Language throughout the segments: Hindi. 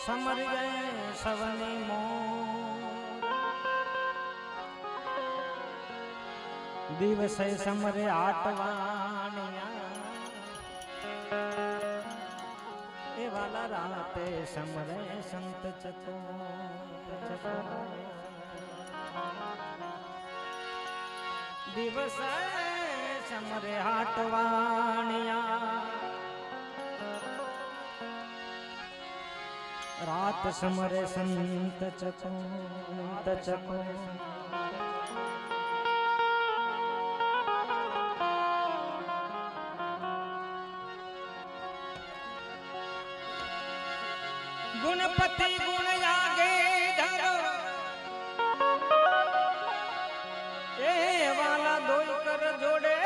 समर गए सवनी मोर दिवस समरे आटवाणिया ए वाला राते समरे संत चको दिवस समरे आटवाणिया रात समरे संत चको गुणपति गुण आगे धरो ए वाला दोई कर जोड़े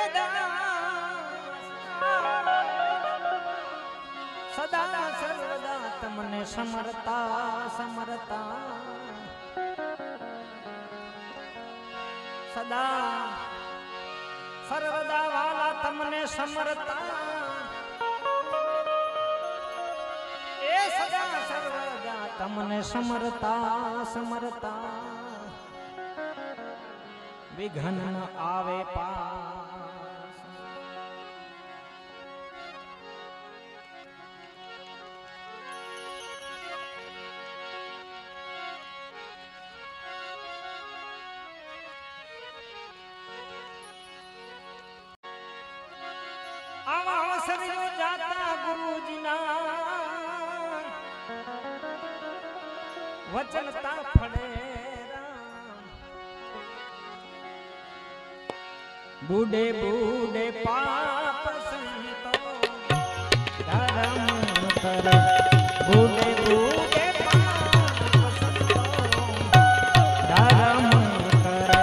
सदा सर्वदा तमने समरता समरता सदा सर्वदा वाला तमने समरता ए सदा सर्वदा तमने समरता समरता विघ्न न आवे पास अवसर जाता गुरुजी ना वचनता फड़े बूढ़े बूढ़े पाप संतो धर्म कर बूढ़े बूढ़े पाप संतो धर्म कर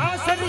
अवसर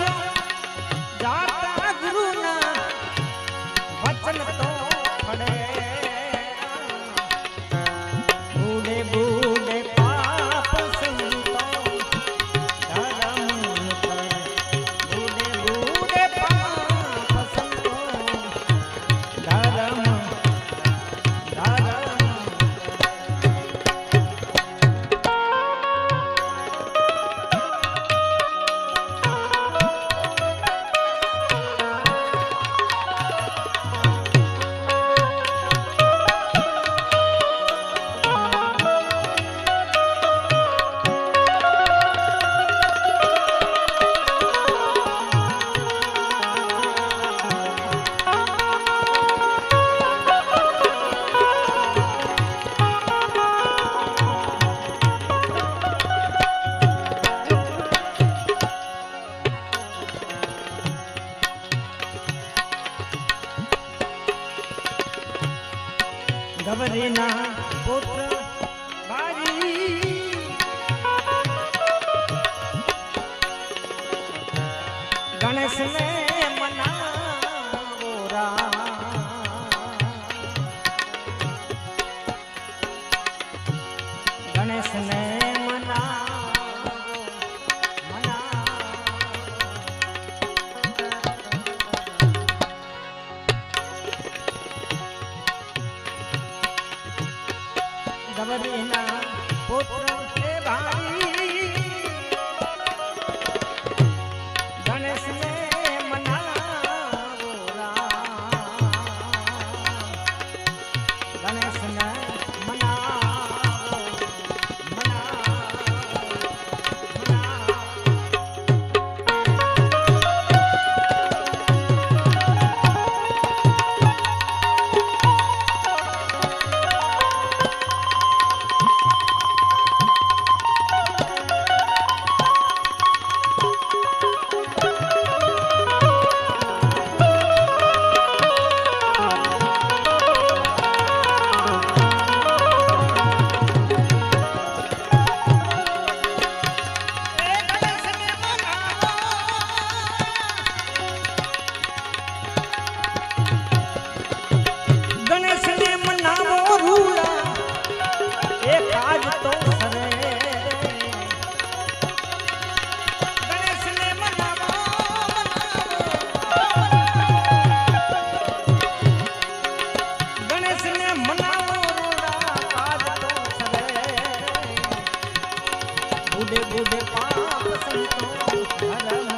बूढ़े बूढ़े पाप संतों धर्म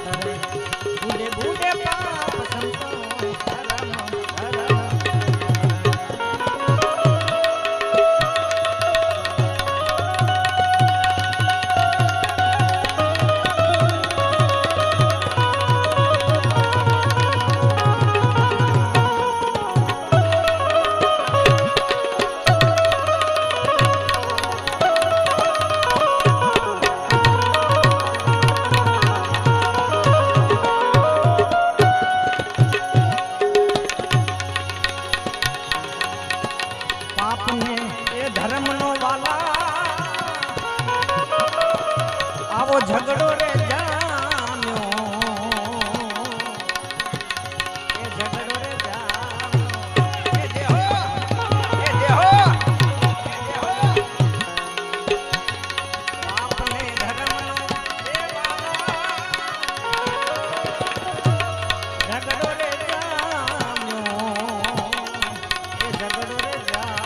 करे, बूढ़े बूढ़े पाप संतों धर्म धर्म। આવો ઝઘડો રે જામ્યો, એ ઝઘડો રે જામ્યો, એ દેહો એ દેહો એ દેહો આપને ધર્મનો દેવાલા, ઝઘડો રે જામ્યો, એ ઝઘડો રે જામ્યો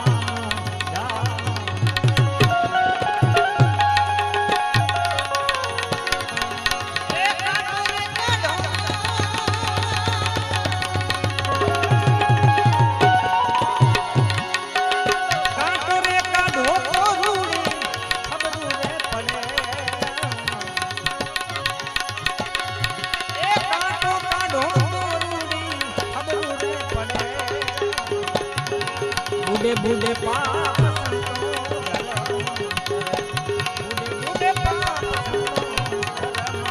बूढ़े बूढ़े पाप संतों धर्म करे, बूढ़े बूढ़े पाप संतों धर्म।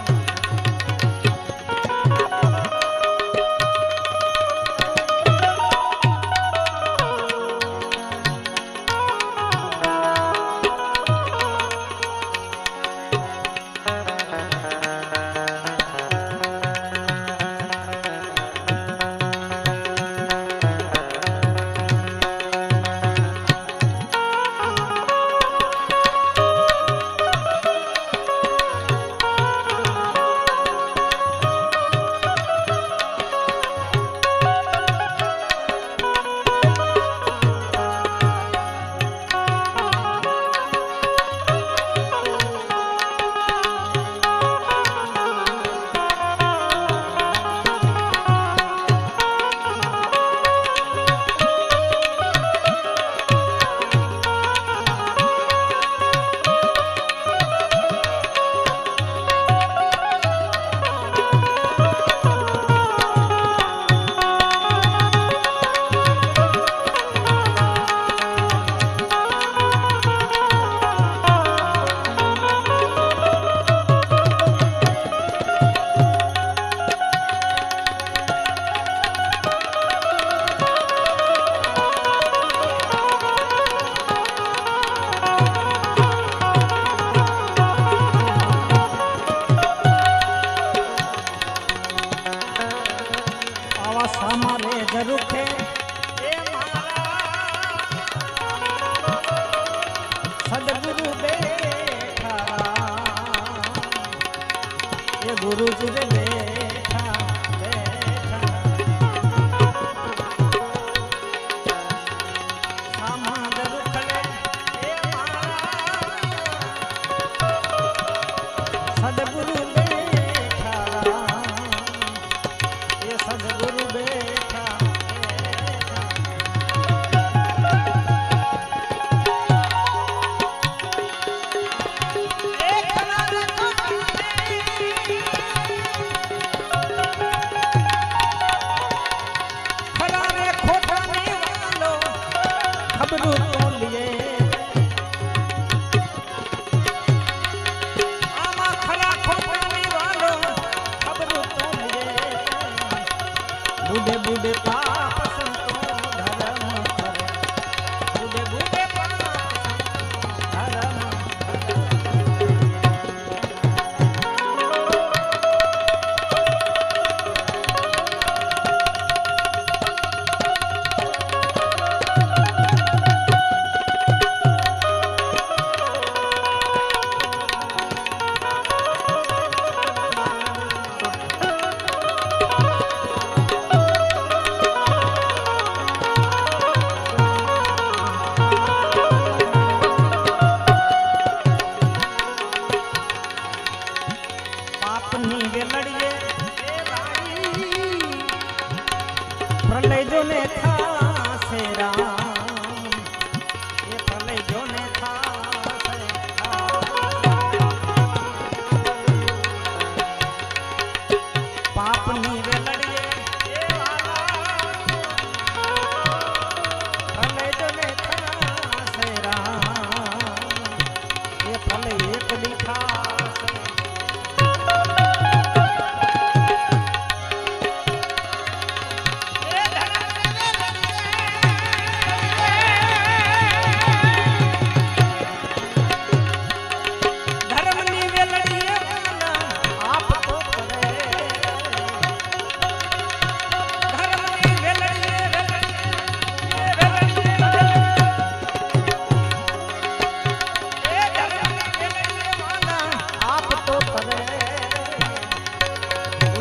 हमारे जरूर थे सदगुरु बैठा, ये गुरु जी बैठा बैठा समाज रुखले सदगुरु बैठा, ये सदगुरु बैठा खबरू तो लिए आमा खरा खोपड़ी वालो खबरू तो लिए बूढ़े बूढ़े पाप संतों धर्म करे, बूढ़े बूढ़े पाप संतों धर्म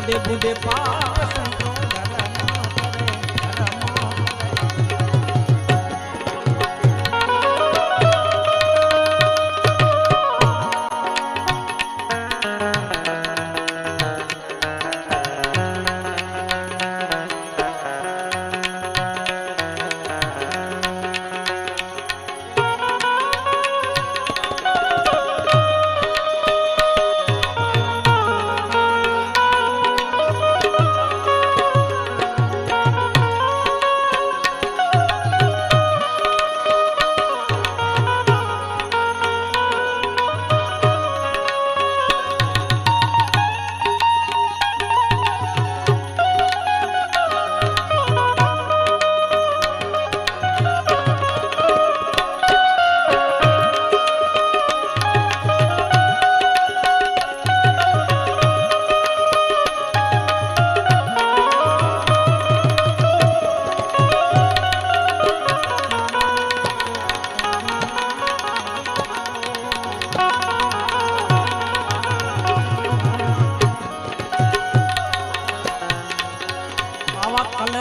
બુડે બુડે પાપ સંતો ધર્મ કરે, ધર્મ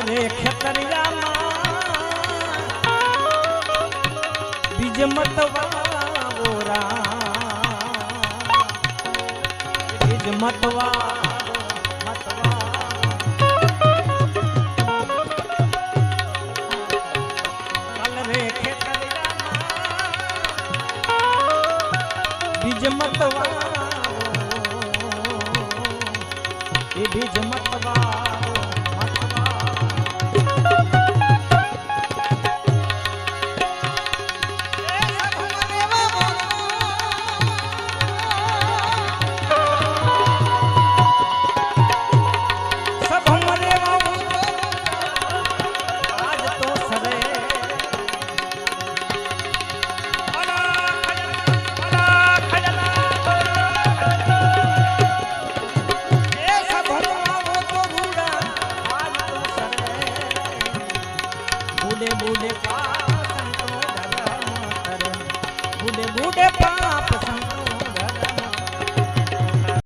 રે ખેતરિયામાં બીજ મતવાવો બીજ કલ રે ખેતરિયામાં બીજ મતવાવો એ બીજ મતવાવો